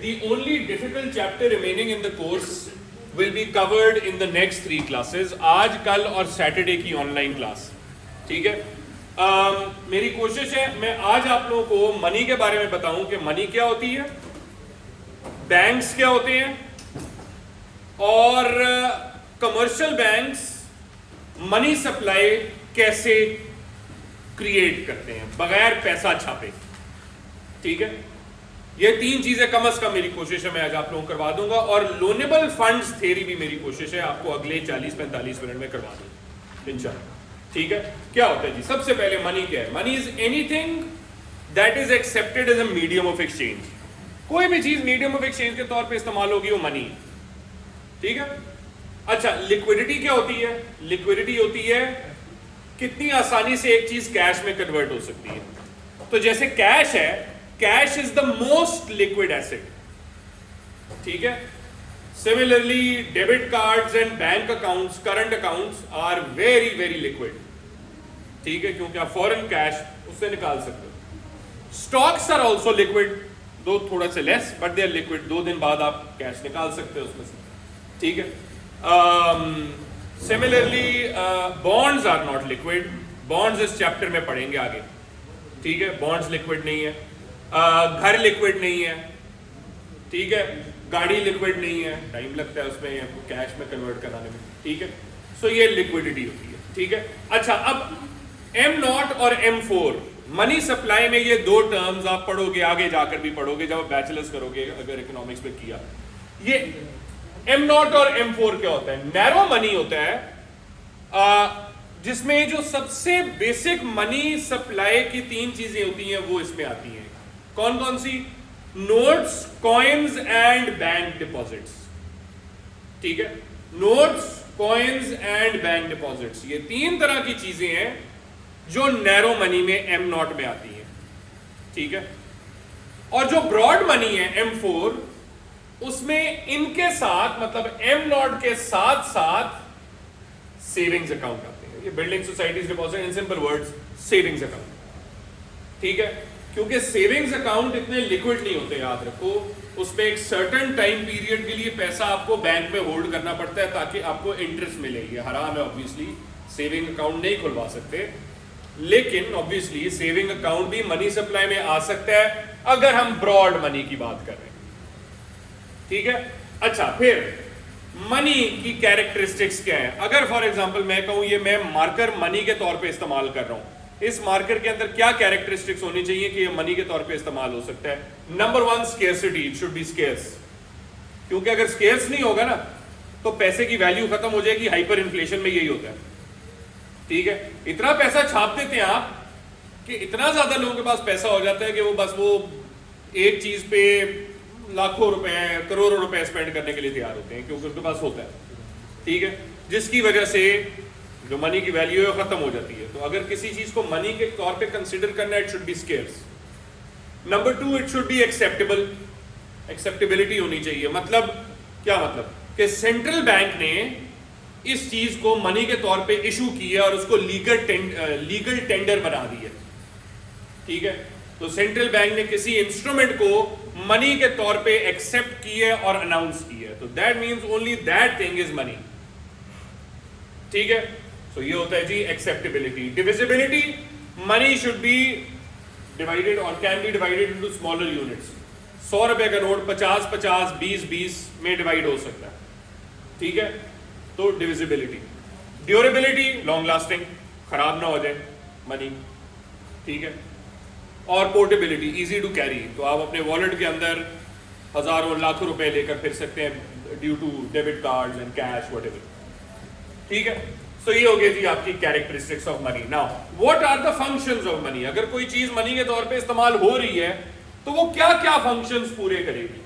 the only difficult chapter remaining in the course will be covered in the next 3 classes, आज, कल और Saturday की online class, ठीक है। मेरी कोशिश है मैं आज आप लोगों को मनी के बारे में बताऊं कि मनी क्या होती है, बैंक्स क्या होते हैं, और कमर्शियल बैंक्स मनी सप्लाई कैसे क्रिएट करते हैं बगैर पैसा छापे, ठीक है। ये 3 चीजें कम से कम मेरी कोशिश है मैं आज आप लोगों को करवा दूंगा, और लोनेबल फंड्स थ्योरी भी मेरी कोशिश है आपको अगले 40-45 मिनट में करवा दूंगा इंशाल्लाह, ठीक है। क्या होता है जी, सबसे पहले मनी क्या है? Money is anything that is accepted as a medium of exchange. कोई भी चीज मीडियम ऑफ एक्सचेंज के तौर पे इस्तेमाल होगी वो मनी, ठीक है। अच्छा, लिक्विडिटी क्या होती है? लिक्विडिटी होती है कितनी आसानी से एक चीज कैश में कन्वर्ट हो सकती है। तो जैसे कैश है, cash is the most liquid asset, ठीक है। Similarly debit cards and bank accounts, current accounts are very very liquid, ठीक है, क्योंकि आप फॉरेन कैश उससे निकाल सकते हो। स्टॉक्स आर ऑल्सो लिक्विड, दो थोड़ा से less but they are liquid, 2 दिन बाद आप कैश निकाल सकते हो उसमें से, ठीक है। Similarly bonds are not liquid, bonds इस चैप्टर में पढ़ेंगे आगे, ठीक है। बॉन्ड्स लिक्विड नहीं है, घर लिक्विड नहीं है, ठीक है, गाड़ी लिक्विड नहीं है, टाइम लगता है उसमें कैश में कन्वर्ट कराने में, ठीक है। सो ये लिक्विडिटी होती है, ठीक है। अच्छा, अब M0 और M4 मनी सप्लाई में ये 2 टर्म्स आप पढ़ोगे, आगे जाकर भी पढ़ोगे जब आप बैचलर्स करोगे अगर इकोनॉमिक्स में किया। ये M0 और M4 क्या होता है? नैरो मनी होता है जिसमें जो सबसे बेसिक मनी सप्लाई की 3 चीजें होती हैं वो इसमें आती हैं। कौन कौन सी? Notes, coins and bank deposits, ठीक है। Notes, coins and bank deposits, ये 3 तरह की चीजें हैं जो नैरो मनी में M0 में आती हैं, ठीक है। और जो ब्रॉड मनी है M4, उसमें इनके साथ मतलब M0 के साथ साथ सेविंग्स अकाउंट आते हैं। ये building societies deposit, in simple words savings account, ठीक है। क्योंकि सेविंग्स अकाउंट इतने लिक्विड नहीं होते, याद रखो, उस पर एक सर्टेन टाइम पीरियड के लिए पैसा आपको बैंक में होल्ड करना पड़ता है ताकि आपको इंटरेस्ट मिले। ये हराम है ऑब्वियसली, सेविंग अकाउंट नहीं खुलवा सकते, लेकिन ऑब्वियसली सेविंग अकाउंट भी मनी सप्लाई में आ सकता है अगर हम ब्रॉड मनी की बात कर रहे हैं, ठीक है। अच्छा, फिर मनी की कैरेक्टरिस्टिक्स क्या है? अगर फॉर एग्जांपल मैं कहूं ये मैं मार्कर मनी के तौर पे इस्तेमाल कर रहा हूं, इस मार्कर के अंदर क्या कैरेक्टरिस्टिक्स होनी चाहिए कि ये मनी के तौर पे इस्तेमाल हो सकता है? Number 1, scarcity, it should be scarce, क्योंकि अगर स्केर्स नहीं होगा ना तो पैसे की वैल्यू खत्म हो जाएगी। हाइपर इन्फ्लेशन में यही होता है, ठीक है। इतना पैसा छाप देते हैं आप कि इतना ज्यादा लोगों के पास पैसा हो जाता है कि वो बस वो एक चीज पे लाखों रुपए, करोड़ों रुपए स्पेंड करने के लिए तैयार होते हैं क्योंकि उनके पास होता है, ठीक है, जिसकी वजह से जो मनी की वैल्यू है वो खत्म हो जाती है। तो अगर किसी चीज को मनी के तौर पे कंसीडर करना है, it should be scarce. Number 2, it should be acceptable, acceptability होनी चाहिए। मतलब क्या मतलब? कि सेंट्रल बैंक ने इस चीज को मनी के तौर पे इशू किया और उसको लीगल टेंडर बना दिया, ठीक है। तो सेंट्रल बैंक ने किसी इंस्ट्रूमेंट को मनी के तौर पे एक्सेप्ट किया और अनाउंस किया, तो that means only that thing is money, ठीक है। तो ये होता है जी acceptability. Divisibility, money should be divided और can be divided into smaller units. 100 रुपए का नोट 50-50, 20-20 में डिवाइड हो सकता है, ठीक है। तो डिविजिबिलिटी। ड्यूरेबिलिटी, लॉन्ग लास्टिंग, खराब ना हो जाए मनी, ठीक है। और पोर्टेबिलिटी, इजी टू कैरी, तो आप अपने वॉलेट के अंदर हजारों लाखों रुपए लेकर फिर सकते हैं due to debit cards and cash whatever, ठीक है। सो ये हो गई जी आपकी characteristics of money. Now what are the functions of money? अगर कोई चीज मनी के तौर पे इस्तेमाल हो रही है तो वो क्या क्या फंक्शंस पूरे करेगी?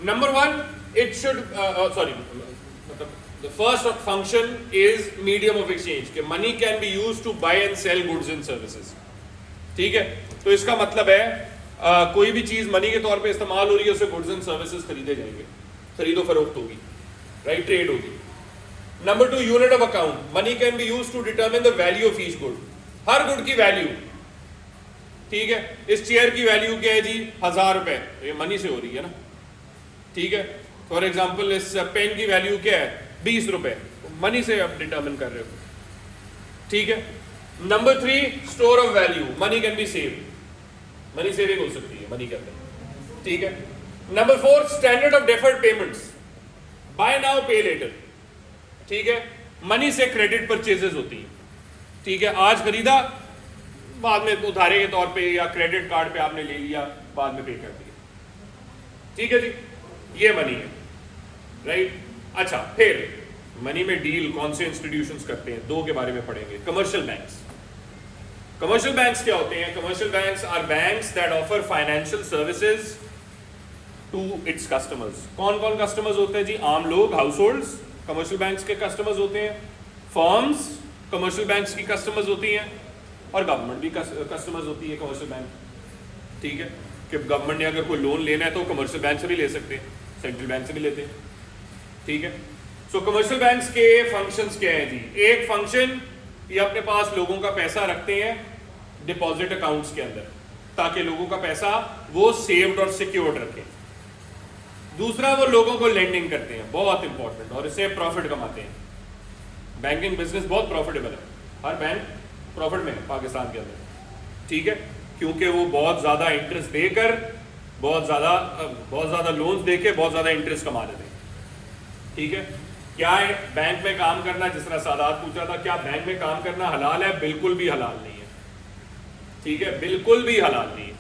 नंबर 1, इट शुड मतलब the first function is medium of exchange, कि money can be used to buy and sell goods and services, ठीक है। तो इसका मतलब है कोई भी चीज मनी के तौर पे इस्तेमाल हो रही है उससे गुड्स एंड सर्विसेज खरीदे जाएंगे, खरीदो फरोख्त होगी, राइट, ट्रेड होगी। Number 2, unit of account, money can be used to determine the value of each good, हर गुड की वैल्यू, ठीक है। इस चेयर की वैल्यू क्या है जी? 1000 रुपए, ये मनी से हो रही है ना, ठीक है, फॉर एग्जाम्पल इस पेन की वैल्यू क्या है, 20 रुपए, मनी से आप डिटर्मिन कर रहे हो, ठीक है। Number 3, store of value, money can be save, money saving हो सकती है मनी के अंदर, ठीक है। Number 4, standard of deferred payments, buy now pay later, ठीक है। मनी से क्रेडिट परचेजेस होती है, ठीक है, आज खरीदा बाद में उधारे के तौर पे या क्रेडिट कार्ड पे आपने ले लिया, बाद में पे कर दिया, ठीक है जी, ये मनी है, राइट। अच्छा, फिर मनी में डील कौन से इंस्टीट्यूशंस करते हैं, 2 के बारे में पढ़ेंगे। कमर्शियल बैंक्स, कमर्शियल बैंक्स क्या होते हैं? Commercial banks are banks that offer financial services to its customers. कौन कौन कस्टमर्स होते हैं जी? आम लोग, हाउस होल्ड्स कमर्शियल बैंक्स के कस्टमर्स होते हैं, फर्म्स कमर्शियल बैंक्स की कस्टमर्स होती हैं, और गवर्नमेंट भी कस्टमर्स होती है कमर्शियल बैंक, ठीक है। कि गवर्नमेंट ने अगर कोई लोन लेना है तो कमर्शियल बैंक से भी ले सकते हैं, सेंट्रल बैंक से भी लेते हैं, ठीक है। सो कमर्शियल बैंक्स के फंक्शंस क्या हैं जी? एक फंक्शन, ये अपने पास लोगों का पैसा रखते हैं डिपॉजिट अकाउंट्स के अंदर, ताकि लोगों का पैसा वो सेव्ड और सिक्योर्ड रखें। दूसरा, वो लोगों को लेंडिंग करते हैं, बहुत इंपॉर्टेंट, और इससे प्रॉफिट कमाते हैं। बैंकिंग बिजनेस बहुत प्रॉफिटेबल है, हर बैंक प्रॉफिट में है पाकिस्तान के अंदर, ठीक है, क्योंकि वो बहुत ज़्यादा इंटरेस्ट देकर, बहुत ज़्यादा लोन्स देके बहुत ज़्यादा इंटरेस्ट कमा लेते हैं, ठीक है। क्या है बैंक में काम करना? जिस तरह सादात पूछा था, क्या बैंक में काम करना हलाल है? बिल्कुल भी हलाल नहीं है, ठीक है, बिल्कुल भी हलाल नहीं है।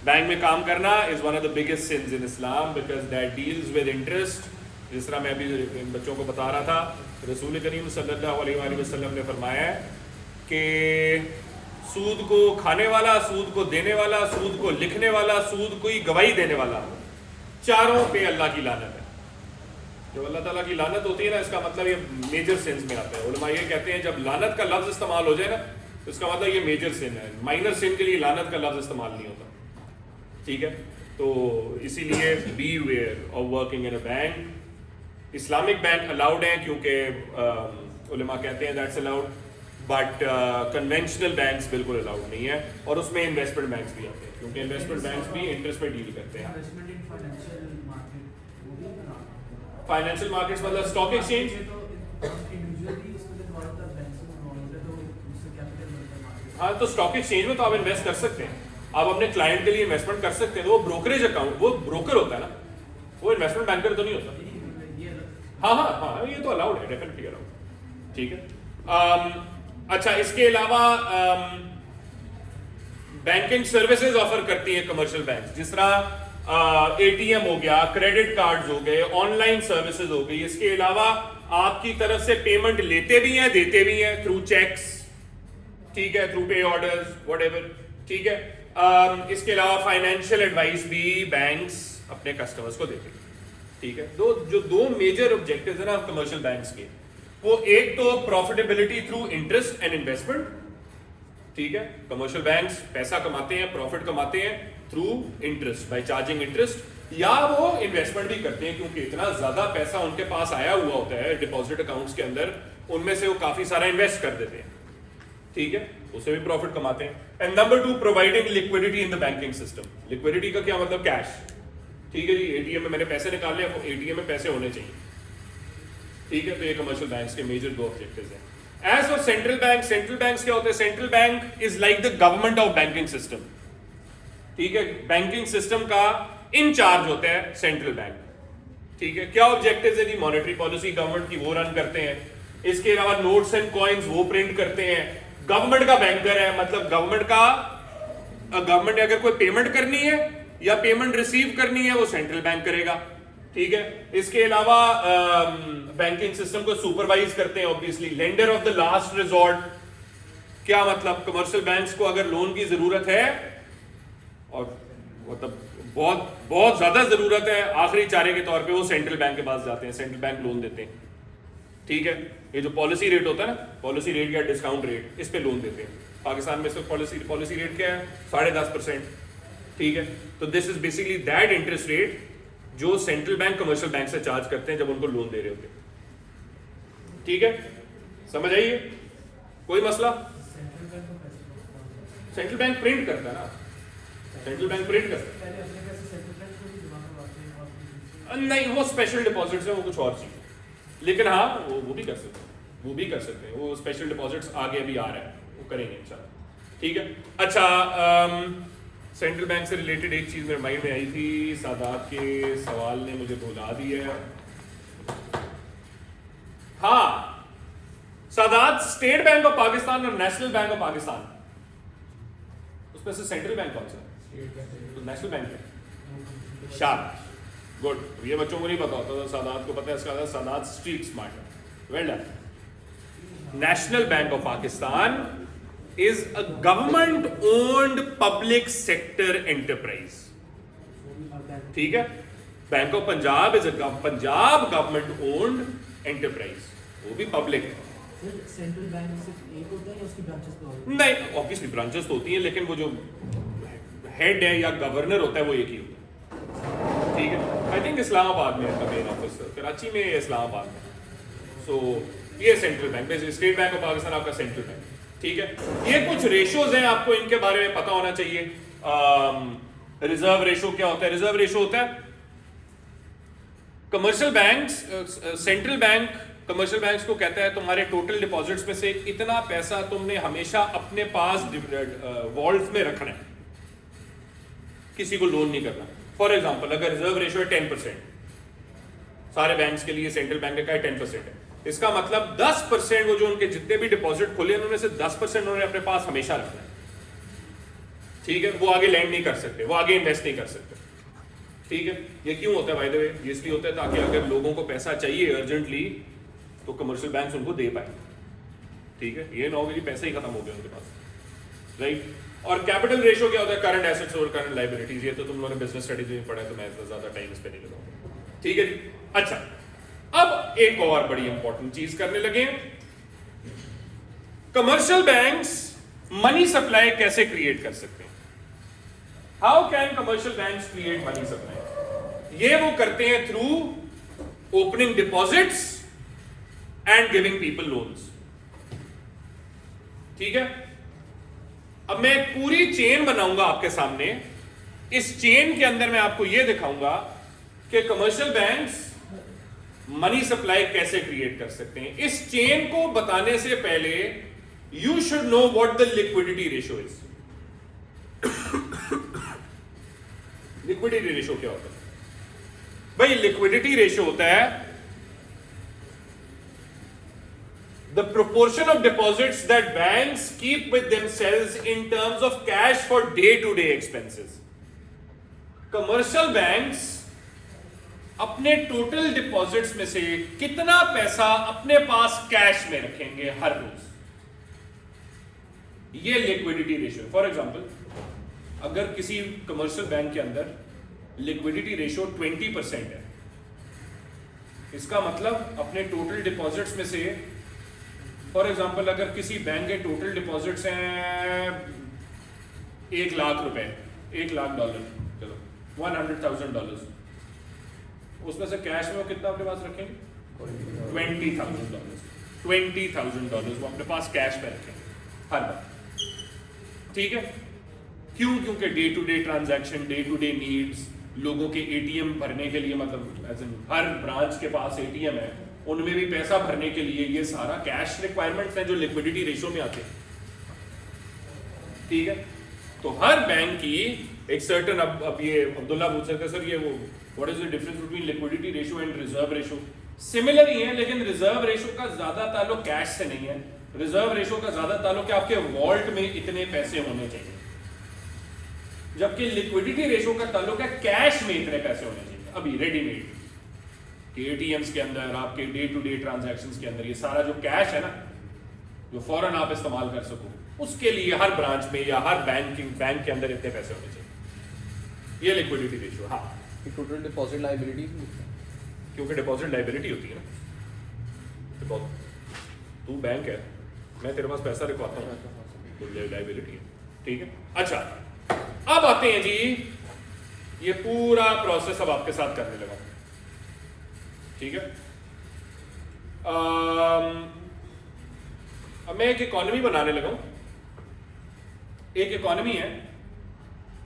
बैंक में काम करना is one of the biggest since in Islam, because that deals with interest. जिस तरह मैं अभी इन बच्चों को बता रहा था, रसूल करीम सल्लल्लाहु अलैहि वसल्लम ने फरमाया है कि सूद को खाने वाला, सूद को देने वाला, सूद को लिखने वाला, सूद को ही गवाही देने वाला, चारों पे अल्लाह की लानत है। जब अल्लाह ताला की लानत होती है ना, इसका मतलब ये मेजर सेंस में आता है। उलमा ये कहते हैं जब लानत का लफ्ज इस्तेमाल हो जाए ना, तो इसका मतलब ये मेजर सिन है, माइनर सिन के लिए लानत का लफ्ज इस्तेमाल नहीं होता, ठीक है। तो इसीलिए beware of working in a bank. Islamic bank allowed है क्योंकि उलमा कहते हैं that's allowed, but conventional banks बिल्कुल अलाउड नहीं है, और उसमें इन्वेस्टमेंट बैंक्स भी आते हैं, क्योंकि इन्वेस्टमेंट बैंक्स भी इंटरेस्ट में डील करते हैं। फाइनेंशियल मार्केट्स मतलब स्टॉक एक्सचेंज, हाँ, तो स्टॉक एक्सचेंज में तो आप इन्वेस्ट कर सकते हैं, आप अपने क्लाइंट के लिए इन्वेस्टमेंट कर सकते हैं। तो वो ब्रोकरेज अकाउंट, वो ब्रोकर होता है ना, वो इन्वेस्टमेंट बैंकर तो नहीं होता। हाँ हाँ हाँ, ये तो अलाउड है, डेफिनेटली अलाउड, ठीक है। अच्छा, इसके अलावा बैंकिंग सर्विसेज ऑफर करती है कमर्शियल बैंक, जिस तरह एटीएम हो गया, क्रेडिट कार्ड्स हो गए, ऑनलाइन सर्विसेज हो गई। इसके अलावा आपकी तरफ से पेमेंट लेते भी हैं, देते भी हैं, थ्रू चेक्स, ठीक है, थ्रू पे ऑर्डर्स, व्हाटएवर, ठीक है। इसके अलावा फाइनेंशियल एडवाइस भी बैंक्स अपने कस्टमर्स को देते हैं, ठीक है। दो मेजर ऑब्जेक्टिव्स है ना कमर्शियल बैंक्स के, वो एक तो profitability through interest and investment, ठीक है। कमर्शियल बैंक्स पैसा कमाते हैं, प्रॉफिट कमाते हैं through interest, by charging interest, या वो इन्वेस्टमेंट भी करते हैं, क्योंकि इतना ज्यादा पैसा उनके पास आया हुआ होता है डिपॉजिट अकाउंट्स के अंदर, उनमें से वो काफी सारा इन्वेस्ट कर देते हैं, ठीक है, उससे भी प्रॉफिट कमाते हैं। And number 2, providing liquidity in the banking system. Liquidity का क्या मतलब? कैश, ठीक है जी। एटीएम में मैंने पैसे निकालने हैं, एटीएम में पैसे होने चाहिए, ठीक है। तो ये कमर्शियल बैंक्स के मेजर 2 ऑब्जेक्टिव्स हैं। As for central bank, central banks क्या होते हैं? Central bank is like the government of banking system, ठीक है। बैंकिंग सिस्टम का इंचार्ज होता है सेंट्रल बैंक, ठीक है। क्या ऑब्जेक्टिव्स है जी? मॉनेटरी पॉलिसी गवर्नमेंट की वो रन करते हैं, इसके अलावा नोट्स एंड कॉइन्स वो प्रिंट करते हैं। गवर्नमेंट का बैंकर है, मतलब गवर्नमेंट ने अगर कोई पेमेंट करनी है या पेमेंट रिसीव करनी है, वो सेंट्रल बैंक करेगा, ठीक है। इसके अलावा बैंकिंग सिस्टम को सुपरवाइज करते हैं obviously, lender of the last resort. क्या मतलब? कमर्शियल बैंक्स को अगर लोन की जरूरत है, और मतलब बहुत ज्यादा जरूरत है, आखिरी चारे के तौर पे वो सेंट्रल बैंक के पास जाते हैं, सेंट्रल बैंक लोन देते हैं, ठीक है। ये जो पॉलिसी रेट होता है ना, पॉलिसी रेट या डिस्काउंट रेट, इस पे लोन देते हैं। पाकिस्तान में इसका पॉलिसी रेट क्या है? 10.5%, ठीक है। तो this is basically that interest rate जो सेंट्रल बैंक कमर्शियल बैंक से चार्ज करते हैं जब उनको लोन दे रहे होते हैं, ठीक है। समझ आइए, कोई मसला? सेंट्रल बैंक प्रिंट करता है ना, सेंट्रल बैंक प्रिंट करता है। नहीं, वो स्पेशल डिपॉजिट्स है, वो कुछ और चीज है। लेकिन हाँ वो भी कर सकते हैं, वो भी कर सकते हैं। वो स्पेशल डिपॉजिट्स आगे भी आ रहा है, वो करेंगे इंशाल्लाह। ठीक है, अच्छा सेंट्रल बैंक से रिलेटेड एक चीज मेरे माइंड में आई थी, सादात के सवाल ने मुझे भुला दिया। हाँ, Sadat state bank of Pakistan और नेशनल बैंक ऑफ पाकिस्तान, उसमें से सेंट्रल बैंक कौन सा है? तो नेशनल बैंक है। शाबाश, गुड। ये बच्चों को नहीं पता होता था, सादात को पता है। इसका सादात स्ट्रीट स्मार्ट है, well done. National bank of Pakistan is a government owned public sector enterprise. ठीक है, bank of Punjab is a Punjab government owned enterprise, वो भी पब्लिक है। सेंट्रल बैंक सिर्फ एक होता है या उसकी ब्रांचेस तो होती हैं? नहीं, ऑब्वियसली ब्रांचेस तो होती हैं, लेकिन वो जो हेड है या गवर्नर होता है वो एक ही होता है। ठीक है, आई थिंक इस्लामाबाद में है मेन ऑफिस, कराची में, इस्लामाबाद में। सो ये central bank, state bank of Pakistan आपका सेंट्रल बैंक। ठीक है, ये कुछ रेशोज हैं, आपको इनके बारे में पता होना चाहिए। रिजर्व रेशो क्या होता है? रिजर्व रेशो होता है commercial banks, central bank commercial banks को कहता है तुम्हारे टोटल डिपॉजिट्स में से इतना पैसा तुमने हमेशा अपने पास वॉल्ट में रखना है, किसी को लोन नहीं करना। फॉर एग्जांपल, अगर रिजर्व रेशो है 10%, सारे बैंक्स के लिए सेंट्रल बैंक का 10% है, इसका मतलब 10% वो जो उनके जितने भी डिपॉजिट खोले उन्होंने से 10% उन्होंने अपने पास हमेशा रखना है। ठीक है, वो आगे लैंड नहीं कर सकते, वो आगे इन्वेस्ट नहीं कर सकते। ठीक है, ये क्यों होता है बाय द वे? ये इसलिए होता है ताकि अगर लोगों को पैसा चाहिए अर्जेंटली तो कमर्शियल बैंक्स उनको दे पाए। ठीक है, ये ना हो कि पैसा ही खत्म हो गया उनके पास, राइट। और कैपिटल रेशियो क्या होता है? करंट एसेट्स और करंट लायबिलिटीज। ये तो तुम लोगों ने बिजनेस स्टडीज में पढ़ा है, तो मैं इतना ज्यादा टाइम इस पे नहीं लगाऊंगा। ठीक है जी, अच्छा, अब एक और बड़ी इंपॉर्टेंट चीज करने लगे, कमर्शियल बैंक्स मनी सप्लाई कैसे क्रिएट कर सकते हैं? How can commercial banks create money supply? ये वो करते हैं through opening deposits and giving people loans. ठीक है, अब मैं एक पूरी चेन बनाऊंगा आपके सामने। इस चेन के अंदर मैं आपको यह दिखाऊंगा कि कमर्शियल बैंक्स मनी सप्लाई कैसे क्रिएट कर सकते हैं। इस चेन को बताने से पहले you should know what the liquidity ratio is. Liquidity ratio क्या होता है भाई? लिक्विडिटी रेशियो होता है the proportion of deposits that banks keep with themselves in terms of cash for day to day expenses. Commercial banks अपने total deposits में से कितना पैसा अपने पास कैश में रखेंगे हर रोज, ये लिक्विडिटी रेशियो। फॉर एग्जांपल, अगर किसी कमर्शियल बैंक के अंदर लिक्विडिटी रेशियो 20% है, इसका मतलब अपने टोटल डिपॉजिट्स में से, फॉर एग्जांपल अगर किसी बैंक के टोटल डिपॉजिट्स हैं 1 लाख रुपए, $1,00,000, चलो $100,000, उसमें से कैश में वो कितना अपने पास रखेंगे? $20,000। $20,000 वो अपने पास कैश में रखेंगे हर बार। ठीक है, क्यों? क्योंकि day to day transaction, day to day needs, लोगों के एटीएम भरने के लिए, मतलब एज इन हर ब्रांच के पास एटीएम है, उनमें भी पैसा भरने के लिए ये सारा कैश रिक्वायरमेंट्स हैं जो लिक्विडिटी रेशियो में आते हैं। ठीक है, तो हर बैंक की एक सर्टन, अब ये अब्दुल्ला पूछ सकते सर ये वो what is the difference between liquidity ratio and reserve ratio? Similar ही है, लेकिन रिजर्व रेशियो का ज्यादा ताल्लुक कैश से नहीं है। रिजर्व रेशियो का ज्यादा ताल्लुक है आपके वॉल्ट में इतने पैसे होने चाहिए, जबकि लिक्विडिटी रेशियो का ताल्लुक है कैश में इतने पैसे होने चाहिए। अभी रेडीमेड के एटीएम्स के अंदर, आपके डे टू डे ट्रांजैक्शंस के अंदर, ये सारा जो कैश है ना, जो फौरन आप इस्तेमाल कर सको, उसके लिए हर ब्रांच में या हर बैंक के अंदर इतने पैसे होने चाहिए। ये लिक्विडिटी रेशियो। हाँ, टोटल डिपॉजिट लायबिलिटी, क्योंकि डिपॉजिट लायबिलिटी होती है ना। तू बैंक है, मैं तेरे पास पैसा रखवाता हूँ, तो लायबिलिटी है। ठीक है, अच्छा, अब आते हैं जी, ये पूरा प्रोसेस अब आपके साथ करने लगा। ठीक है, अब मैं एक इकोनॉमी बनाने लगा हूं। एक इकोनॉमी है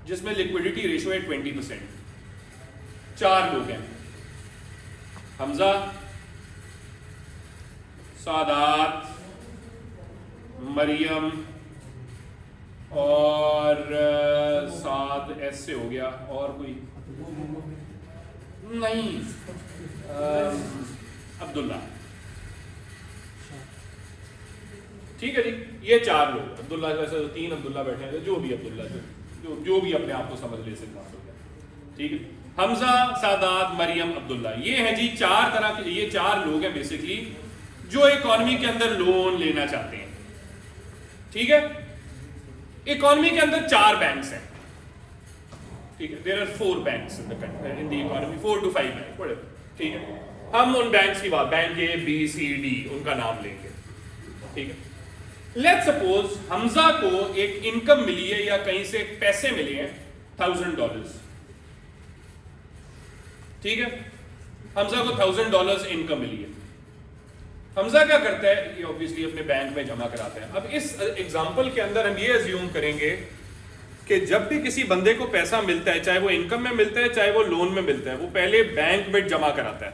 जिसमें लिक्विडिटी रेशियो है 20%, 4 लोग हैं, हमजा, सादात, मरियम और साद एस से हो गया, और कोई नहीं, अब्दुल्ला। ठीक है जी, ये 4 लोग, अब्दुल्ला वैसे तो 3 अब्दुल्ला बैठे हैं, जो भी अब्दुल्ला जो भी अपने आप को समझ ले सकता है। ठीक है, हमजा, सादात, मरियम, अब्दुल्ला, ये हैं जी 4 तरह के, ये 4 लोग हैं बेसिकली जो इकोनॉमी के अंदर लोन लेना चाहते हैं। ठीक है, इकोनॉमी के अंदर 4 बैंक्स हैं। ठीक है, there are 4 banks in the economy, 4 to 5 bank, बड़े। ठीक है, हम उन बैंक्स की बात, bank A B C D, उनका नाम लेंगे। ठीक है, लेट्स सपोज हमजा को एक इनकम मिली है या कहीं से पैसे मिले हैं $1000। ठीक है, हमजा को $1000 इनकम मिली है। हमजा क्या करता है, ये ऑब्वियसली अपने बैंक में जमा कराता है। अब इस एग्जांपल के अंदर हम ये अज्यूम करेंगे कि जब भी किसी बंदे को पैसा मिलता है, चाहे वो इनकम में मिलता है चाहे वो लोन में मिलता है, वो पहले बैंक में जमा कराता है,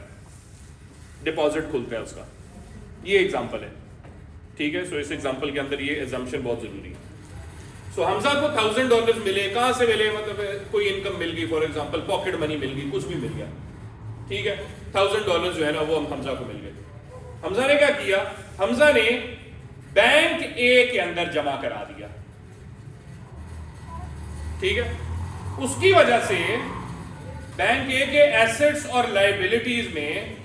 डिपॉजिट खुलता है उसका। ये एग्जांपल है। ठीक है, सो इस एग्जांपल के अंदर ये अजम्पशन बहुत जरूरी है। सो हमजा को $1000 मिले, कहां से मिले, मतलब कोई इनकम मिल गई, फॉर एग्जांपल पॉकेट मनी मिल गई, कुछ भी मिल गया। ठीक है, $1000 जो है ना वो हमजा को मिल गए। हमजा ने क्या किया, हमजा ने बैंक ए के अंदर जमा करा दिया। ठीक है, उसकी वजह से बैंक ए के एसेट्स और लायबिलिटीज में,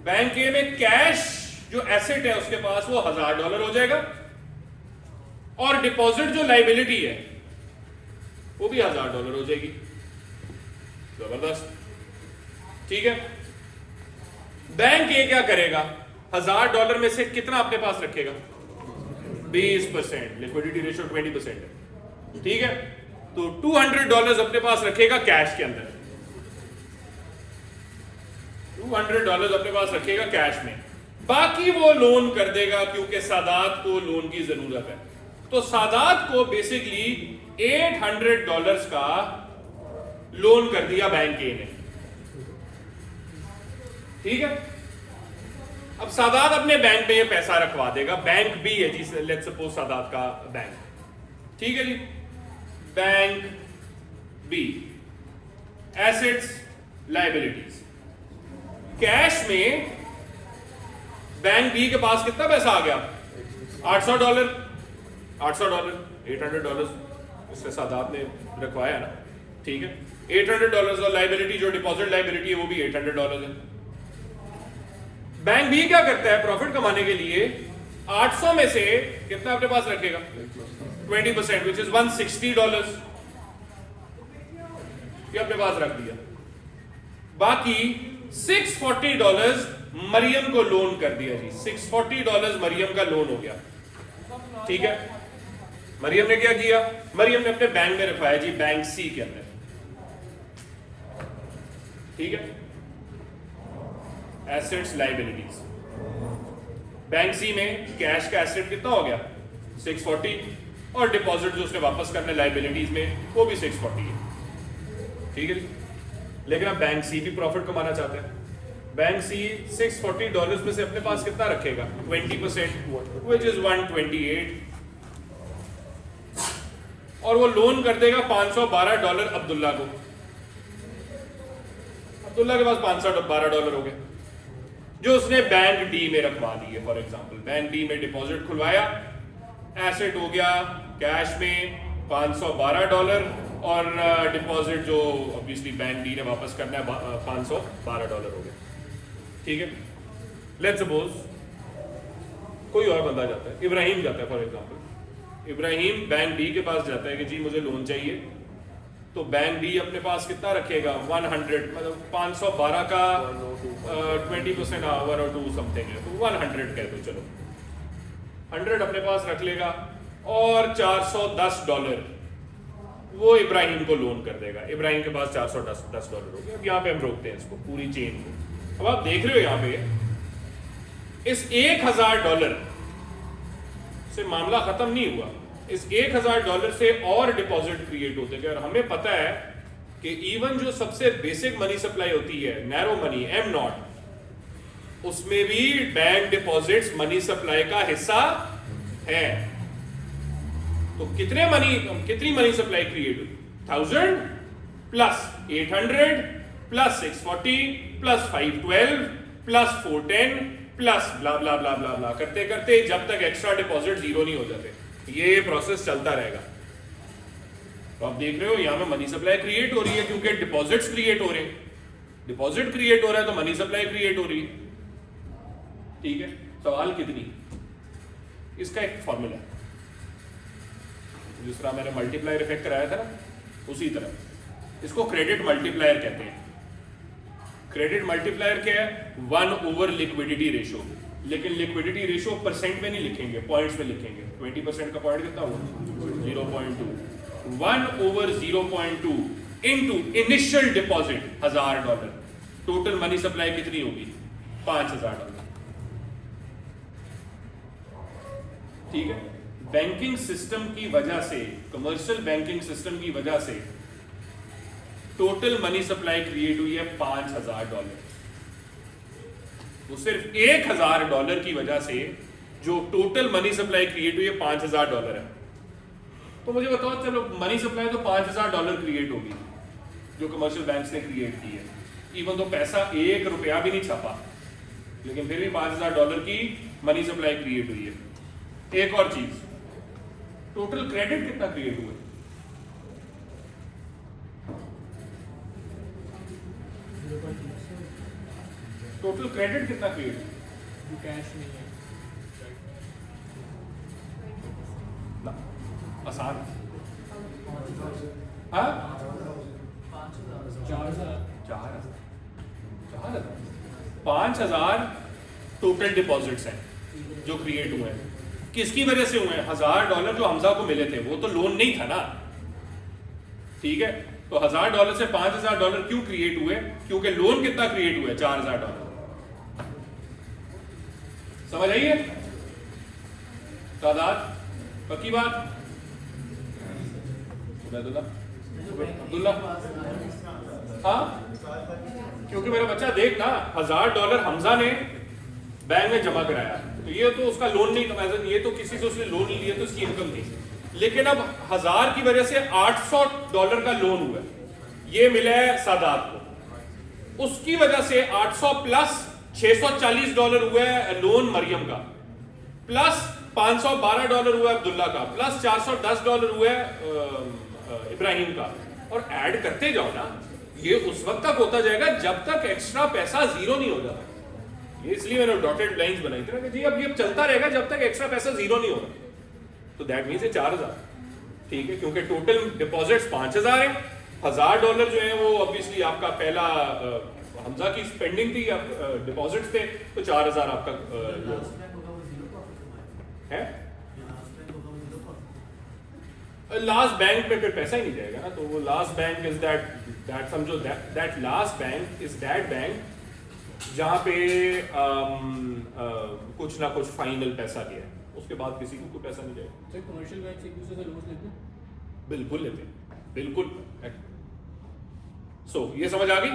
बैंक ए में कैश जो एसेट है उसके पास वो $1000 हो जाएगा, और डिपॉजिट जो लायबिलिटी है वो भी $1000 हो जाएगी। जबरदस्त। ठीक है, बैंक ए क्या करेगा, $1000 में से कितना अपने पास रखेगा, 20%, लिक्विडिटी रेशियो 20% है। ठीक है, तो $200 अपने पास रखेगा कैश के अंदर, $200 अपने पास रखेगा कैश में, बाकी वो लोन कर देगा क्योंकि सादात को लोन की जरूरत है। तो सादात को बेसिकली $800 का लोन कर दिया बैंक ए ने। ठीक है, अब सादात अपने बैंक में ये पैसा रखवा देगा, बैंक बी है जी, लेट्स सपोज सादात का बैंक। ठीक है जी, bank B, assets, liabilities, cash में बैंक बी के पास कितना पैसा आ गया, $800, $800, इससे सादात ने रखवाया ना। ठीक है, $800, और लायबिलिटी जो डिपॉजिट लायबिलिटी है वो भी $800 है। बैंक बी क्या करता है, प्रॉफिट कमाने के लिए 800 में से कितना अपने पास रखेगा, 20%, विच इज $160, ये अपने पास रख दिया। बाकी $640 मरियम को लोन कर दिया जी, $640 मरियम का लोन हो गया। ठीक है, मरियम ने क्या किया, मरियम ने अपने बैंक में रखवाया जी, बैंक सी के अंदर। ठीक है, एसेट्स, लायबिलिटीज, बैंक सी में कैश का एसेट कितना हो गया, 640, और डिपॉजिट जो उसने वापस करना है लायबिलिटीज में वो भी 640 है। ठीक है, लेकिन अब बैंक सी भी प्रॉफिट कमाना चाहता है। बैंक सी $640 में से अपने पास कितना रखेगा, 20%, विच इज 128, और वो लोन कर देगा $512 अब्दुल्ला को। अब्दुल्ला के पास $512 हो गए जो उसने बैंक डी में रखवा दिए। फॉर एग्जांपल बैंक डी में डिपॉजिट खुलवाया, एसेट हो गया कैश में $512, और डिपॉजिट जो ऑब्वियसली बैंक डी ने वापस करना है $512 हो गया। ठीक है, लेट्स सपोज कोई और बंदा जाता है, इब्राहिम जाता है for example, Ibrahim bank D के पास जाता है कि जी मुझे लोन चाहिए, तो बैंक डी अपने पास कितना रखेगा, 100, मतलब 512 का 20% आवर और 2 समथिंग है, तो 100 कह दो, चलो 100 अपने पास रख लेगा, और $410 वो इब्राहिम को लोन कर देगा। इब्राहिम के पास $410 हो गया। अब यहाँ पे हम रोकते हैं इसको, पूरी चेन को। अब आप देख रहे हो यहाँ पे इस $1000 से मामला खत्म नहीं हुआ, इस $1000 से और डिपॉजिट क्रिएट होते गए, और हमें पता है कि इवन जो सबसे बेसिक मनी सप्लाई होती है, नैरो मनी, एम नॉट, उसमें भी बैंक डिपॉजिट्स मनी सप्लाई का हिस्सा है। तो कितनी मनी सप्लाई क्रिएट हुई? 1000 plus 800 plus 640 plus 512 plus 410 plus blah blah blah blah blah करते करते जब तक एक्स्ट्रा डिपॉजिट जीरो नहीं हो जाते, ये प्रोसेस चलता रहेगा। तो आप देख रहे हो यहां में मनी सप्लाई क्रिएट हो रही है क्योंकि डिपॉजिट्स क्रिएट हो रहे हैं, डिपॉजिट क्रिएट हो रहा है तो मनी सप्लाई क्रिएट हो रही है। ठीक है, सवाल कितनी? इसका एक फॉर्मूला है, जिस तरह मैंने मल्टीप्लायर इफेक्ट कराया था ना, उसी तरह इसको क्रेडिट मल्टीप्लायर कहते हैं। क्रेडिट मल्टीप्लायर क्या है? 1 over लिक्विडिटी रेशियो। लेकिन लिक्विडिटी रेशियो परसेंट में नहीं लिखेंगे, पॉइंट्स में लिखेंगे। 20% का पॉइंट कितना होगा? 0.2। 1 over 0.2 into initial deposit $1000। Total money supply कितनी होगी? $5000। ठीक है, बैंकिंग सिस्टम की वजह से, कमर्शियल बैंकिंग सिस्टम की वजह से टोटल मनी सप्लाई क्रिएट हुई है $5000। वो सिर्फ $1000 की वजह से जो टोटल मनी सप्लाई क्रिएट हुई है $5000 है। तो मुझे बताओ, चलो मनी सप्लाई तो $5000 क्रिएट होगी जो कमर्शियल बैंक्स ने क्रिएट की है, इवन तो पैसा ₹1 भी नहीं छपा, लेकिन फिर भी $5000 की मनी सप्लाई क्रिएट हुई है। एक और चीज, टोटल क्रेडिट कितना क्रिएट हुआ? टोटल क्रेडिट कितना क्रिएट हुआ? कैश नहीं है ना, आसान। हाँ, 5000 टोटल डिपॉजिट्स हैं जो क्रिएट हुए हैं। किसकी वजह से हुए हैं? $1000 जो हमजा को मिले थे, वो तो लोन नहीं था ना। ठीक है, तो $1000 से $5000 क्यों क्रिएट हुए? क्योंकि लोन कितना क्रिएट हुआ है? $4000। समझ आइए तादाद? पक्की बात? अब्दुल्ला, हाँ, क्योंकि मेरा बच्चा देख ना, $1000 हमजा ने बैंक में जमा कराया, तो ये तो उसका लोन नहीं था, ये तो किसी से उसने लोन लिया तो उसकी इनकम थी। लेकिन अब 1000 की वजह से $800 का लोन हुआ, ये मिला है सादात को, उसकी वजह से 800 प्लस $640 हुआ है लोन मरियम का, प्लस $512 हुआ है अब्दुल्ला का, प्लस $410 हुआ है इब्राहिम का, और ऐड करते जाओ ना, ये उस वक्त तक होता जाएगा जब तक एक्स्ट्रा पैसा जीरो नहीं हो जाता। इसलिए मैंने डॉटेड लाइंस बनाई थी कि जी अब ये चलता रहेगा जब तक एक्स्ट्रा पैसा जीरो नहीं होगा। तो दैट मीन्स ये 4000। ठीक है, क्योंकि टोटल डिपॉजिट्स 5000 है, $1000 जो है वो ऑब्वियसली आपका पहला हमजा की स्पेंडिंग थी, डिपॉजिट्स थे, तो 4000 आपका है। लास्ट बैंक में फिर पैसा ही नहीं जाएगा ना, तो वो लास्ट बैंक इज दैट समझो that last bank is that bank जहां पे कुछ ना कुछ फाइनल पैसा गया है, उसके बाद किसी को कोई पैसा नहीं जाएगा। सर कमर्शियल बैंक एक दूसरे से लोन लेते हैं? बिल्कुल लेते हैं, बिल्कुल। सो ये समझ आ गई?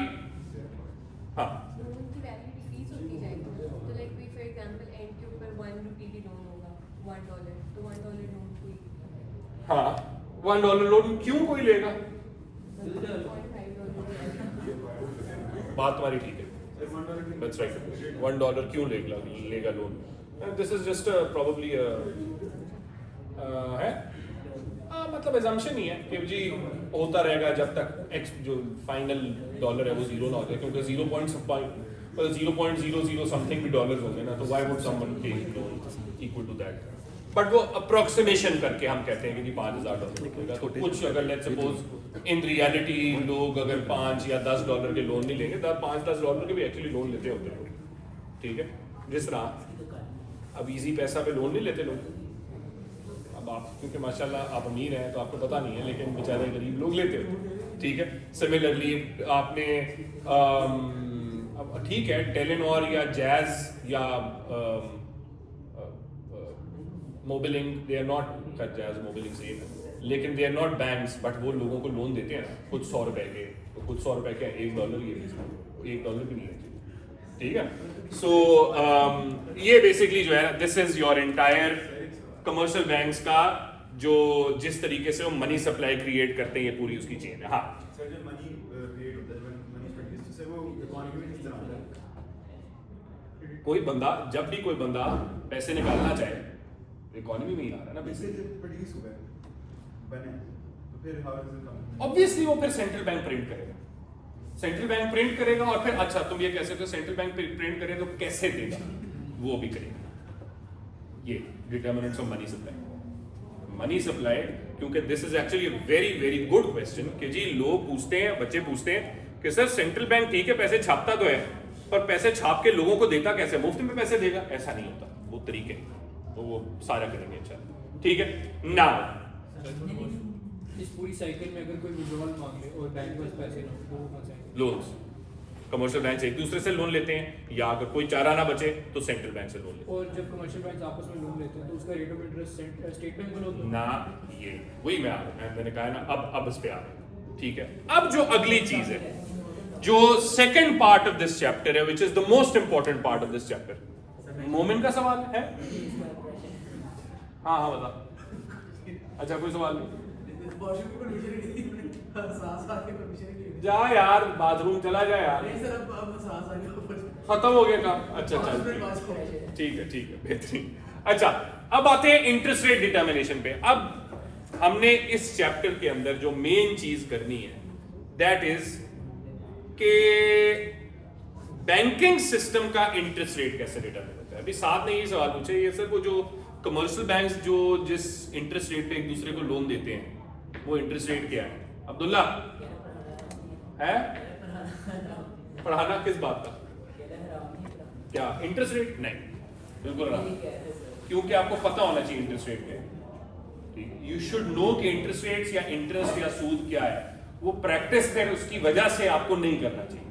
हाँ, लोन की वैल्यू डिक्रीज होती जाएगी, तो लाइक कोई फॉर एग्जांपल एंड के ऊपर ₹1 लोन होगा, $1, तो $1 लोन कोई, हाँ, $1 लोन क्यों कोई लेगा? $0.5 बात तुम्हारी ठीक है, that's right, $1 क्यों लेगा loan? This is just probably है, मतलब एजम्पशन ही है कि जी होता रहेगा जब तक एक्स जो फाइनल डॉलर है वो जीरो ना हो जाए, क्योंकि 0.00 समथिंग भी डॉलर होंगे ना, तो why would someone take loan equal to that? But वो अप्रोक्सीमेशन करके हम कहते हैं कि जी $5000 होगा। तो कुछ अगर लेट्स सपोज इन रियलिटी लोग अगर $5 या $10 के लोन नहीं लेंगे, तो $5-10 के भी एक्चुअली लोन लेते होते हैं। ठीक है, जिस तरह अब इजी पैसा पे लोन नहीं लेते लोग। अब आप क्योंकि माशाल्लाह आप अमीर हैं तो आपको पता नहीं है, लेकिन बेचारे गरीब लोग लेते हो। ठीक है, सिमिलरली आपने अब ठीक है टेलीनॉर या जैज या Mobilink, they are not Jazz Mobilink same है, लेकिन they are not banks, but वो लोगों को लोन देते हैं कुछ 100 रुपए के, तो कुछ 100 रुपए के $1 ये $1 भी नहीं है, ठीक है। सो ये बेसिकली जो है ना, this is your entire commercial banks का जो जिस तरीके से वो मनी सप्लाई क्रिएट करते हैं, ये पूरी उसकी चेन है। हाँ सर, जो मनी क्रिएट होता है, मनी प्रोड्यूस, तो सर वो इकोनॉमी में किस तरह होता है? कोई बंदा, जब भी कोई बंदा पैसे निकालना चाहे, इकोनॉमी में ही आ रहा है ना पैसे बेसिकली। जब प्रोड्यूस हुए बने, तो फिर how is it coming? Obviously वो फिर सेंट्रल बैंक प्रिंट करेगा, सेंट्रल बैंक प्रिंट करेगा, और फिर अच्छा तुम ये कह सकते हो सेंट्रल बैंक प्रिंट करे तो कैसे देगा, वो भी करेगा। ये determinants of money supply. Money supply, क्योंकि this is actually very very good question कि जी लोग पूछते हैं, बच्चे पूछते हैं कि सर सेंट्रल बैंक ठीक है पैसे छापता तो है, पर पैसे छाप के लोगों को देता कैसे, मुफ्त में पैसे देगा? ऐसा नहीं होता, वो तरीके, तो वो सारा करेंगे इंशाल्लाह, ठीक है। नाउ इस पूरी साइकिल में अगर कोई विड्रॉल मांग ले और बैंक के पास पैसे ना हो तो वो फंसे। लोन्स, कमर्शियल बैंक से एक दूसरे से लोन लेते हैं, या अगर कोई चारा ना बचे तो सेंट्रल बैंक से लोन लेते और जब कमर्शियल बैंक आपस में लोन लेते हैं तो उसका rate of interest state bank को हैं ना। ये वही मैंने कहा ना, अब इस पे आ रहे हैं, ठीक है। अब जो अगली चीज है, जो second part of this chapter है, which is the most important part of this chapter, Momin का सवाल है? हाँ हाँ बता। अच्छा कोई सवाल नहीं? जा यार बाथरूम चला जा यार, खत्म हो गया काम। अच्छा ठीक है बेहतरीन। अच्छा अब आते हैं इंटरेस्ट रेट डिटर्मिनेशन पे। अब हमने इस चैप्टर के अंदर जो मेन चीज करनी है दैट इज के बैंकिंग सिस्टम का इंटरेस्ट रेट कैसे डिटर्मिन होता है। अभी साथ ने ये सवाल पूछे, ये सर वो जो कमर्शियल बैंक्स जो जिस इंटरेस्ट रेट पे एक दूसरे को लोन देते हैं वो इंटरेस्ट रेट क्या है? अब्दुल्ला है? पढ़ाना किस बात का? क्या इंटरेस्ट रेट? नहीं बिल्कुल नहीं, क्योंकि आपको पता होना चाहिए इंटरेस्ट रेट क्या है, ठीक है। यू शुड नो कि इंटरेस्ट रेट्स या इंटरेस्ट या सूद क्या है। वो प्रैक्टिस कर उसकी वजह से आपको नहीं करना चाहिए,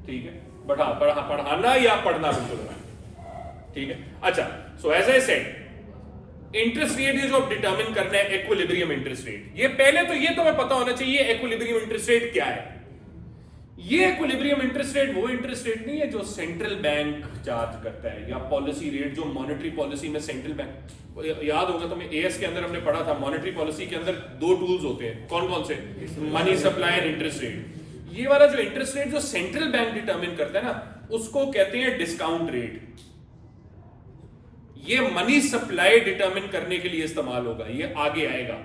ठीक है। बट हाँ पढ़ाना या पढ़ना बिल्कुल नहीं, ठीक है। अच्छा so as I said, interest rate जो डिटरमिन करना है इक्विलिब्रियम इंटरेस्ट रेट। ये पहले तो ये तुम्हें पता होना चाहिए इक्विलिब्रियम इंटरेस्ट रेट क्या है। ये इक्विलिब्रियम इंटरेस्ट रेट वो इंटरेस्ट रेट नहीं है जो सेंट्रल बैंक चार्ज करता है, या पॉलिसी रेट जो मॉनेटरी पॉलिसी में सेंट्रल बैंक, याद होगा तुम्हें एएस के अंदर हमने पढ़ा था, मॉनेटरी पॉलिसी के अंदर दो टूल्स होते हैं, कौन कौन से? Money supply and interest rate. ये वाला जो इंटरेस्ट रेट जो सेंट्रल बैंक डिटरमिन करता है ना, उसको कहते हैं डिस्काउंट रेट। ये मनी सप्लाई डिटरमिन करने के लिए इस्तेमाल होगा, ये आगे आएगा।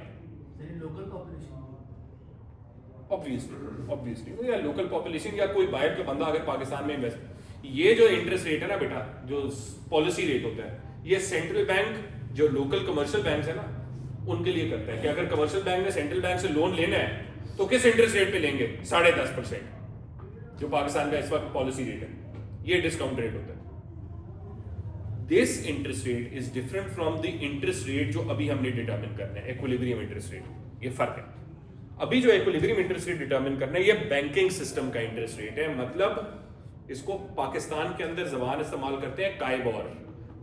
ऑब्वियसली या लोकल पॉपुलेशन या कोई बाहर का बंदा अगर पाकिस्तान में इन्वेस्ट, ये जो इंटरेस्ट रेट है ना बेटा, जो पॉलिसी रेट होता है, ये सेंट्रल बैंक जो लोकल कमर्शियल बैंक है ना उनके लिए करता है कि अगर कमर्शियल बैंक ने सेंट्रल बैंक से लोन लेना है तो किस इंटरेस्ट रेट पे लेंगे? 10.5%, जो पाकिस्तान का इस वक्त पॉलिसी रेट है, ये डिस्काउंट रेट होता है। This interest rate is different from the interest rate जो अभी हमने डिटरमिन करना है, इक्विलिब्रियम इंटरेस्ट रेट। ये फर्क है। अभी जो इक्विलिब्रियम इंटरेस्ट रेट डिटरमिन करना है ये बैंकिंग सिस्टम का इंटरेस्ट रेट है, मतलब इसको पाकिस्तान के अंदर जबान इस्तेमाल करते हैं KIBOR,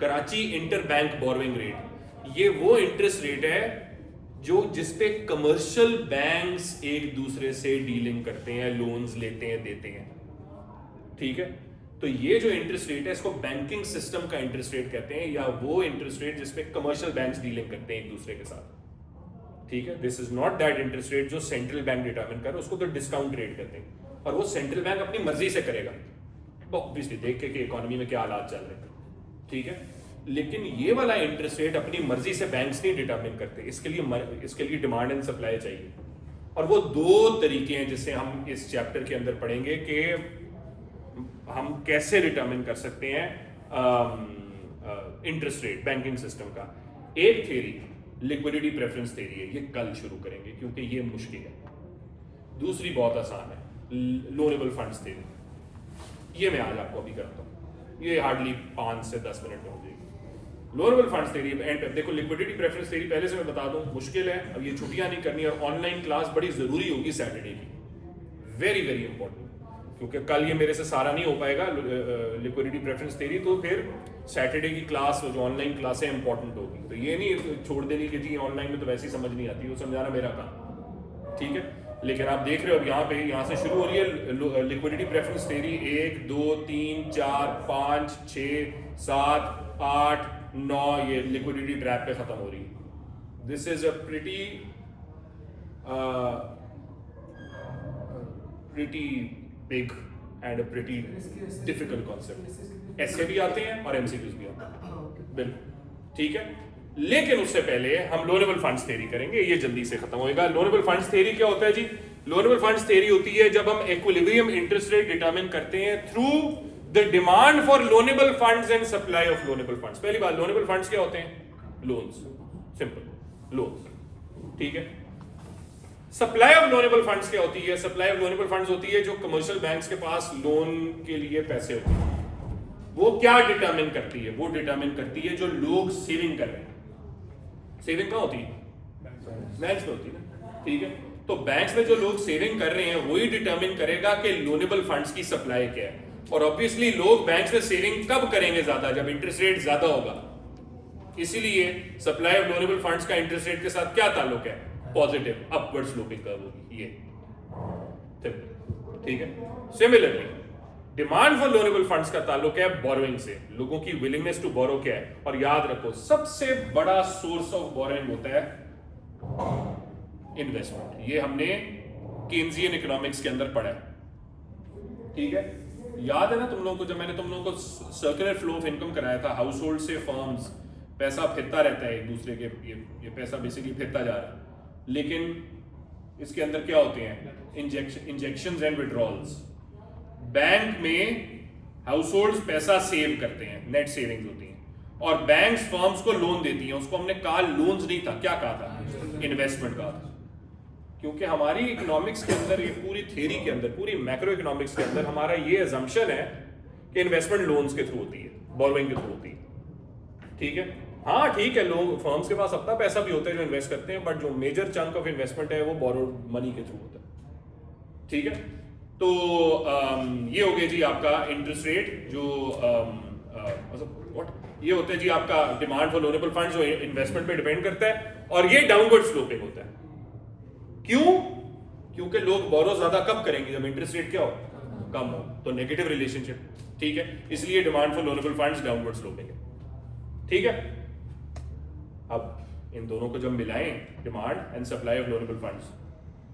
Karachi inter bank borrowing rate. ये वो इंटरेस्ट रेट है जो जिसपे कमर्शियल बैंक्स एक दूसरे से डीलिंग करते हैं, लोन्स लेते हैं, देते हैं, ठीक है। तो ये जो इंटरेस्ट रेट है इसको बैंकिंग सिस्टम का इंटरेस्ट रेट कहते हैं, या वो इंटरेस्ट रेट जिसपे कमर्शियल बैंक्स डीलिंग करते हैं एक दूसरे के साथ, ठीक है। This is not that interest rate जो सेंट्रल बैंक डिटरमिन करे, उसको तो डिस्काउंट रेट कहते हैं, और वो सेंट्रल बैंक अपनी मर्जी से करेगा, तो ऑब्वियसली देख के कि इकोनॉमी में क्या हालात चल रहे हैं, ठीक है। लेकिन ये वाला इंटरेस्ट रेट अपनी मर्जी से बैंक्स नहीं डिटरमिन करते, इसके लिए डिमांड एंड सप्लाई चाहिए। और वो दो तरीके हैं जिससे हम इस चैप्टर के अंदर पढ़ेंगे कि हम कैसे डिटरमिन कर सकते हैं इंटरेस्ट रेट बैंकिंग सिस्टम का। एक थ्योरी लिक्विडिटी प्रेफरेंस थ्योरी है, ये कल शुरू करेंगे क्योंकि ये मुश्किल है। दूसरी बहुत आसान है, लोनेबल फंड्स थ्योरी, ये मैं आज आपको अभी करता हूँ, ये हार्डली 5 से 10 मिनट में हो जाएगी। लोनेबल फंड्स थ्योरी एंड पे देखो, लिक्विडिटी प्रेफरेंस थ्योरी पहले से मैं बता दूं मुश्किल है, अब ये छुट्टियां नहीं करनी, और ऑनलाइन क्लास बड़ी जरूरी होगी सैटरडे की, वेरी वेरी इंपॉर्टेंट। क्योंकि कल ये मेरे से सारा नहीं हो पाएगा लिक्विडिटी प्रेफरेंस थ्योरी, तो फिर सैटरडे की क्लास जो ऑनलाइन क्लासें इंपॉर्टेंट होगी, तो ये नहीं छोड़ देनी कि जी ऑनलाइन में तो वैसे ही समझ नहीं आती, वो समझाना मेरा काम, ठीक है। लेकिन आप देख रहे हो अब यहाँ से शुरू हो रही है लिक्विडिटी प्रेफरेंस थ्योरी, 1 2 3 4 5 6 7 8 9 ये लिक्विडिटी ट्रैप पे खत्म हो रही है। This is a pretty big and a pretty difficult concept. ऐसे भी आते हैं और एमसीक्यूज भी आते हैं, बिल्कुल ठीक है। लेकिन उससे पहले हम लोनेबल फंड्स थ्योरी करेंगे, ये जल्दी से खत्म होएगा। लोनेबल फंड्स थ्योरी क्या होता है जी? लोनेबल फंड्स थ्योरी होती है जब हम इक्विलिब्रियम इंटरेस्ट रेट डिटरमिन करते हैं through the demand for loanable funds and supply of loanable funds. पहली बात, लोनेबल फंड्स क्या होते हैं? लोन्स, सिंपल लोन्स, ठीक है। सप्लाई ऑफ लोनेबल फंड्स क्या होती है? सप्लाई ऑफ लोनेबल फंड्स होती है जो कमर्शियल बैंक्स के पास लोन के लिए पैसे होते हैं, वो क्या डिटरमिन करती है? वो डिटरमिन करती है जो लोग सेविंग कर रहे हैं। सेविंग कहाँ होती है? बैंक्स में होती है ना, ठीक है। तो बैंक्स में जो लोग सेविंग कर रहे हैं वही डिटरमिन करेगा कि लोनेबल फंड्स की सप्लाई क्या है। और ऑब्वियसली लोग बैंक्स में सेविंग कब करेंगे ज्यादा? जब इंटरेस्ट रेट ज्यादा होगा। इसीलिए सप्लाई ऑफ लोनेबल फंड्स का इंटरेस्ट रेट के साथ क्या ताल्लुक है? पॉजिटिव, अपवर्ड स्लोपिंग कर्व होगी ये, ठीक है। Similarly demand for loanable funds का ताल्लुक है बोरोइंग से, लोगों की विलिंगनेस टू बोरो क्या है। और याद रखो सबसे बड़ा सोर्स ऑफ बोरोइंग होता है इन्वेस्टमेंट। ये हमने केन्जियन इकोनॉमिक्स के अंदर पढ़ा है, ठीक है। याद है ना तुम लोगों को, जब मैंने तुम लोगों को सर्कुलर फ्लो ऑफ इनकम कराया था, हाउस होल्ड से फर्म्स, पैसा फिरता रहता है एक दूसरे के, ये पैसा बेसिकली फिरता जा रहा है। लेकिन इसके अंदर क्या होते हैं? Injections and withdrawals. बैंक में हाउस होल्ड पैसा सेव करते हैं, नेट सेविंग्स होती हैं, और बैंक्स फर्म्स को लोन देती हैं। उसको हमने कहा लोन्स नहीं था, क्या कहा था? इन्वेस्टमेंट कहा था। क्योंकि हमारी इकोनॉमिक्स के अंदर, ये पूरी थ्योरी के अंदर, पूरी मैक्रो इकोनॉमिक्स के अंदर हमारा ये अजम्पशन है कि इन्वेस्टमेंट लोन्स के थ्रू होती है, बोरोइंग के थ्रू होती है, ठीक है। हाँ ठीक है, लोग फर्म्स के पास अपना पैसा भी होता है जो इन्वेस्ट करते हैं, बट जो मेजर चंक ऑफ इन्वेस्टमेंट है वो बोरोड मनी के थ्रू होता है, ठीक है। तो ये हो गया जी आपका इंटरेस्ट रेट, जो मतलब व्हाट ये होता है जी आपका डिमांड फॉर लोनेबल फंड्स, जो इन्वेस्टमेंट पे डिपेंड करता है, और ये डाउनवर्ड स्लोपिंग होता है। क्यों? क्योंकि लोग बोरो ज्यादा कब करेंगे? जब इंटरेस्ट रेट क्या हो? कम हो, तो नेगेटिव रिलेशनशिप, ठीक है। इसलिए demand for loanable funds downward sloping है, ठीक है। अब इन दोनों को जब मिलाएं, demand and supply of loanable funds,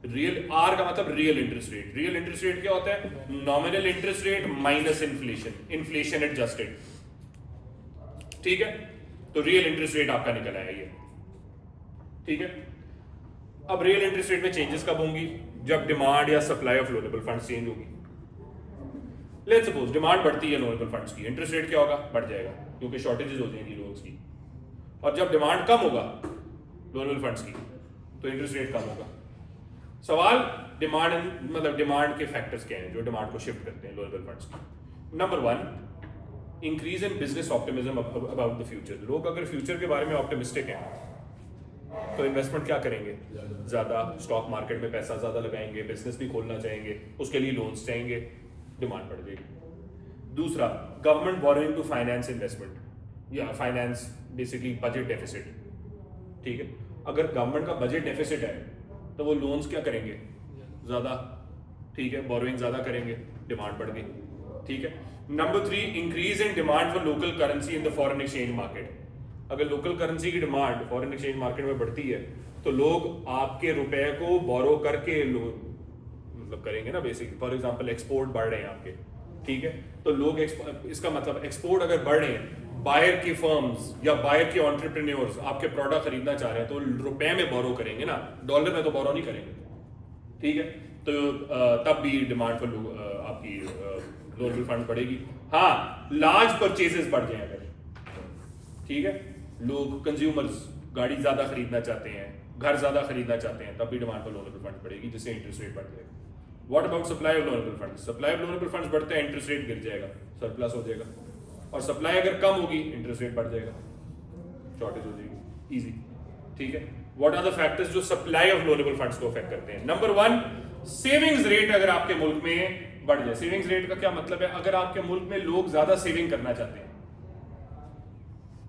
real R का मतलब real interest rate. Real interest rate क्या होता है? Nominal interest rate minus inflation, inflation adjusted, ठीक है। तो रियल इंटरेस्ट रेट आपका निकल आया ये, ठीक है। अब रियल इंटरेस्ट रेट में चेंजेस कब होंगी? जब डिमांड या supply of loanable funds change होगी। लेट्स सपोज डिमांड बढ़ती है लोनेबल फंड्स की, इंटरेस्ट रेट क्या होगा? बढ़ जाएगा, क्योंकि शॉर्टेजेस हो जाएंगी लोन्स की। और जब डिमांड कम होगा लोनेबल फंड्स की, तो इंटरेस्ट रेट कम होगा। सवाल डिमांड, मतलब डिमांड के फैक्टर्स क्या हैं जो डिमांड को शिफ्ट करते हैं लोनेबल फंड्स की? Number 1, increase in business optimism about the future. लोग अगर फ्यूचर के बारे में ऑप्टिमिस्टिक हैं तो इन्वेस्टमेंट क्या करेंगे? ज्यादा, स्टॉक मार्केट में पैसा ज्यादा लगाएंगे, बिजनेस भी खोलना चाहेंगे, उसके लिए लोन्स चाहेंगे, डिमांड बढ़ जाएगी। दूसरा, government borrowing to finance investment या फाइनेंस बेसिकली बजट डेफिसिट, ठीक है। अगर गवर्नमेंट का बजट डेफिसिट है तो वो लोन्स क्या करेंगे? ज्यादा, ठीक है, बोरोइंग ज्यादा करेंगे, डिमांड बढ़ गई, ठीक है। Number 3, increase in demand for local currency in the foreign exchange market. अगर लोकल करेंसी की डिमांड फॉरेन एक्सचेंज मार्केट में बढ़ती है तो लोग आपके रुपए को बोरो करके मतलब करेंगे ना, बेसिकली फॉर एग्जांपल एक्सपोर्ट बढ़ रहे हैं आपके, ठीक है। तो लोग इसका मतलब एक्सपोर्ट अगर बढ़ रहे हैं, बायर की फर्म्स या बायर के एंटरप्रेन्योर्स आपके प्रोडक्ट खरीदना चाह रहे हैं, तो रुपए में बोरो करेंगे ना, डॉलर में तो बोरो नहीं करेंगे, ठीक है। तो तब भी डिमांड फॉर आपकी लोनेबल फंड बढ़ेगी। हाँ, लार्ज परचेजेस बढ़ जाए अगर, ठीक है, लोग कंज्यूमर्स गाड़ी ज्यादा खरीदना चाहते हैं, घर ज्यादा खरीदना चाहते हैं, तब भी डिमांड फॉर लोनेबल फंड बढ़ेगी, जिससे इंटरेस्ट रेट बढ़ जाएगा। What about supply of loanable funds? Supply of loanable funds बढ़ते हैं, इंटरेस्ट रेट गिर जाएगा, सरप्लस हो जाएगा, और सप्लाई अगर कम होगी इंटरेस्ट रेट बढ़ जाएगा, शॉर्टेज हो जाएगी, इजी, ठीक है। व्हाट आर द फैक्टर्स जो सप्लाई ऑफ लोनेबल फंड्स को अफेक्ट करते हैं? नंबर 1, सेविंग्स रेट अगर आपके मुल्क में बढ़ जाए। सेविंग्स रेट का क्या मतलब है? अगर आपके मुल्क में लोग ज्यादा सेविंग करना चाहते हैं,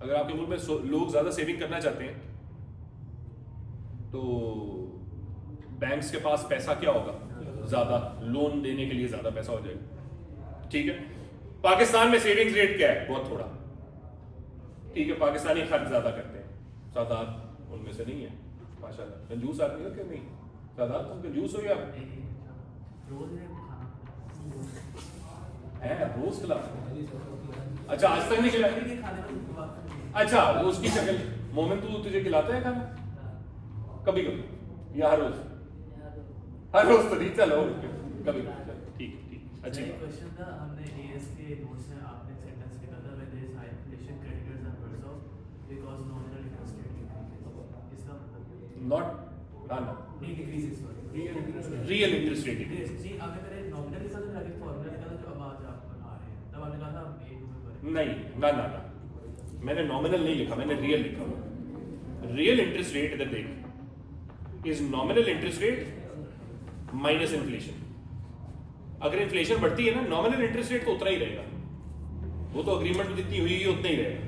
अगर आपके मुल्क में लोग ज्यादा सेविंग करना चाहते हैं तो बैंक्स के पास पैसा क्या होगा? ज्यादा, लोन देने के लिए ज्यादा पैसा हो जाएगा। ठीक है, पाकिस्तान में सेविंग्स रेट क्या है? बहुत थोड़ा। ठीक है, पाकिस्तानी खर्च ज्यादा करते हैं, सादात उनमें से नहीं है माशाल्लाह। कंजूस आदमी हो क्या? नहीं, सादात तुम कंजूस हो या है? रोज खिला? अच्छा, आज तक नहीं खिलाया? अच्छा, वो उसकी शक्ल। मोमिन तू तुझे खिलाता है खाना? कभी कभी या हर रोज? हर रोज तो नहीं, चलो कभी कभी, ठीक है, ठीक, अच्छी बात। क्वेश्चन था, हमने एएस के नोट्स में आपने सेंटेंस लिखा था when there is high inflation creditors are worse off because nominal interest rate increases. इसका मतलब नॉट ना decreases, sorry, real interest rate. जी, आपने पहले नॉमिनल लिखा था, फिर फॉर्मूला लिखा था, जो अब आज आप बना रहे हैं, तब आपने कहा था ए टू में करें। नहीं, ना ना ना, मैंने नॉमिनल नहीं लिखा, मैंने रियल लिखा। रियल इंटरेस्ट रेट इधर देख, is nominal interest rate minus inflation. अगर इन्फ्लेशन बढ़ती है ना, नॉमिनल इंटरेस्ट रेट तो उतना ही रहेगा, वो तो अग्रीमेंट में जितनी हुई है उतना ही रहेगा।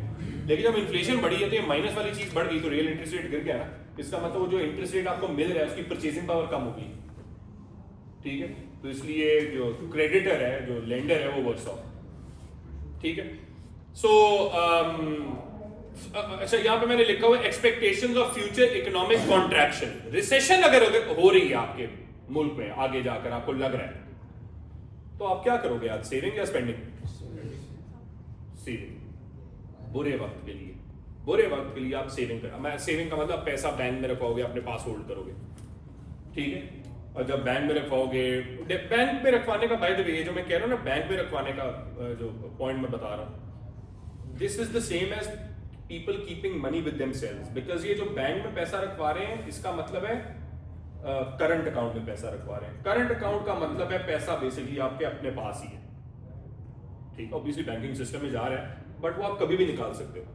लेकिन जब इन्फ्लेशन बढ़ी है तो ये माइनस वाली चीज बढ़ गई तो रियल इंटरेस्ट रेट गिर गया ना। इसका मतलब वो जो इंटरेस्ट रेट आपको मिल रहा है उसकी परचेसिंग पावर कम होगी। ठीक है, तो इसलिए जो क्रेडिटर है, जो लेंडर है, वो वर्स ऑफ। ठीक है, सो अच्छा, यहाँ पे मैंने लिखा हुआ expectations of future economic contraction. Recession अगर हो रही है आपके मुल्क में आगे जाकर, आपको लग रहा है, तो आप क्या करोगे आज? सेविंग या स्पेंडिंग? सेविंग। बुरे वक्त के लिए, बुरे वक्त के लिए आप सेविंग कर। मैं सेविंग का मतलब पैसा बैंक में रखवाओगे, अपने पास होल्ड करोगे। ठीक है, और जब बैंक में रखवाओगे, बैंक में रखवाने का, बाय द वे, जो मैं कह रहा हूँ ना, बैंक में रखवाने का जो पॉइंट मैं बता रहा हूँ, this is the same as people keeping money with themselves. Because ये जो बैंक में पैसा रखवा रहे हैं, इसका मतलब है करंट अकाउंट में पैसा रखवा रहे हैं। करंट अकाउंट का मतलब है पैसा बेसिकली आपके अपने पास ही है। ठीक, ऑब्वियसली बैंकिंग सिस्टम में जा रहा है, बट वो आप कभी भी निकाल सकते हो।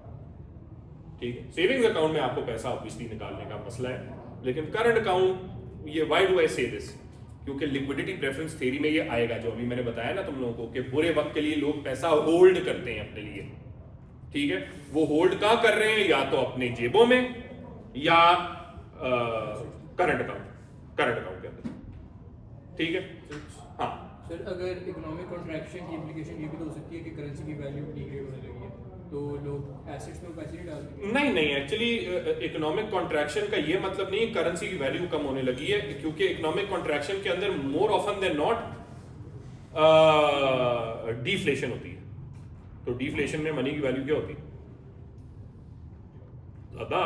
ठीक है, सेविंग्स अकाउंट में आपको पैसा ऑब्वियसली निकालने का मसला है, लेकिन करंट अकाउंट, ये व्हाई डू आई से दिस, क्योंकि लिक्विडिटी प्रेफरेंस थ्योरी में ये आएगा, जो अभी मैंने बताया ना तुम लोगों को, कि बुरे वक्त के लिए लोग पैसा होल्ड करते हैं अपने लिए। ठीक है, वो होल्ड कहाँ कर रहे हैं? या तो अपने जेबों में या करंट अकाउंट के अंदर। ठीक है, हाँ सर, अगर इकोनॉमिक कॉन्ट्रैक्शन की इम्प्लीकेशन ये भी तो हो सकती है कि करेंसी की वैल्यू डिग्रेड होने लगी है, तो लोग एसेट्स में पैसे नहीं डालते। नहीं, एक्चुअली इकोनॉमिक कॉन्ट्रैक्शन का ये मतलब नहीं है करेंसी की वैल्यू कम होने लगी है, क्योंकि इकोनॉमिक कॉन्ट्रैक्शन के अंदर more often than not deflation होती है। तो डिफ्लेशन में मनी की वैल्यू क्या होती है? ज्यादा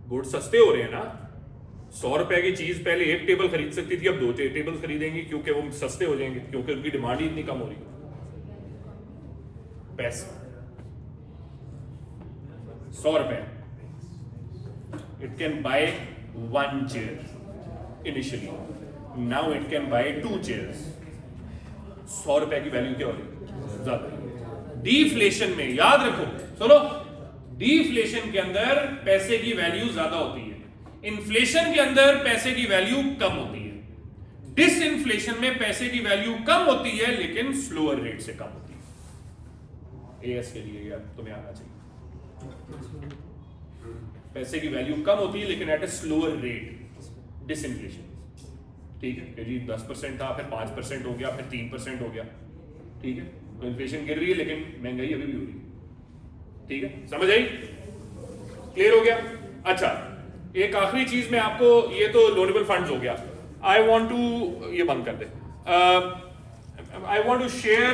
गुड्स सस्ते हो रहे हैं ना। 100 रुपए की चीज पहले एक टेबल खरीद सकती थी, अब 2 टेबल खरीदेंगी, क्योंकि वो सस्ते हो जाएंगे, क्योंकि उनकी डिमांड ही इतनी कम हो रही है। पैसा 100 रुपए, it can buy 1 chair initially, now it can buy 2 chairs. 100 रुपए की वैल्यू क्या हो रही है? ज्यादा। डिफ्लेशन में याद रखो, सुनो, डिफ्लेशन के अंदर पैसे की वैल्यू ज्यादा होती है, इन्फ्लेशन के अंदर पैसे की वैल्यू कम होती है। डिसइंफ्लेशन में पैसे की वैल्यू कम होती है, लेकिन स्लोअर रेट से कम होती है। एएस के लिए यार तुम्हें आना चाहिए, पैसे की वैल्यू कम होती है लेकिन एट ए स्लोअर रेट, डिसइंफ्लेशन। ठीक है, कि जी 10% था, फिर 5% हो गया, फिर 3% हो गया। ठीक है, तो इन्फ्लेशन गिर रही है लेकिन महंगाई अभी भी हो रही है। ठीक है, समझ आई? क्लियर हो गया? अच्छा, एक आखिरी चीज मैं आपको, ये तो लोनेबल फंड्स हो गया। आई वांट टू, ये बंद कर दे, आई वांट टू शेयर